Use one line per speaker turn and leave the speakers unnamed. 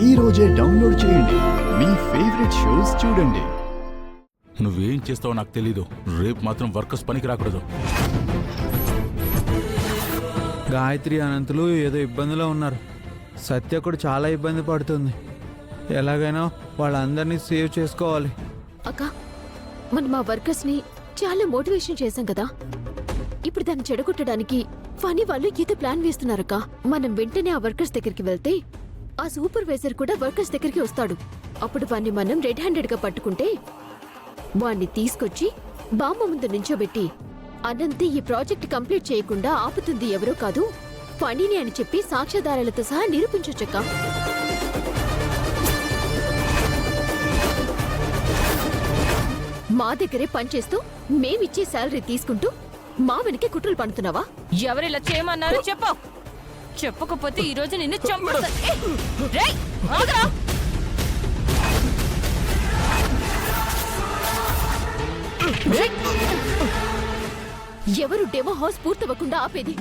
ఈ రోజే డౌన్లోడ్ చేయండి. మీ ఫేవరెట్ షోస్ చూడండి.
నువ్వేం చేస్తావో నాకు తెలీదు. రేపు మాత్రం వర్కర్స్ పనికి రాకూడదు.
గాయత్రి అనంతులు ఏదో ఇబ్బందిలో ఉన్నారు. సత్య కూడా చాలా ఇబ్బంది పడుతుంది. ఎలాగైనా వాళ్ళందరినీ సేవ్ చేసుకోవాలి.
అక్క, మనం మా వర్కర్స్ ని చాలా మోటివేషన్ చేశాం కదా, ఇప్పుడు దాన్ని చెడగొట్టడానికి ఫనీ వాళ్ళు ఏదో ప్లాన్ వేస్తున్నారక్క. మనం వెంటనే ఆ వర్కర్స్ దగ్గరికి వెళ్తే ఆ సూపర్వైజర్ కూడా వర్కర్స్ దగ్గరికి వస్తాడు. అప్పుడు వాణ్ణి మనం రెడ్ హ్యాండెడ్ గా పట్టుకుంటే వాణ్ణి తీసుకొచ్చి బామ్మ ముందు నించోబెట్టి అనంతే ఈ ప్రాజెక్ట్ కంప్లీట్ చేయకుండా ఆపుతుంది ఎవరో కాదు ఫనీని అని చెప్పి సాక్ష్యాధారాలతో సహా నిరూపించొచ్చక్క. మా దగ్గరే పనిచేస్తూ మేమిచ్చే శాలరీ తీసుకుంటూ మా వెనకే కుట్రలు పండుతున్నావా?
ఎవరిలా చేయమన్నారో చెప్పు. చెప్పకపోతే ఈ రోజు నిన్ను చంపేస్తా. రేయ్, ఆగురా.
ఎవరు డెమో హౌస్ పూర్తవకుండా ఆపేది?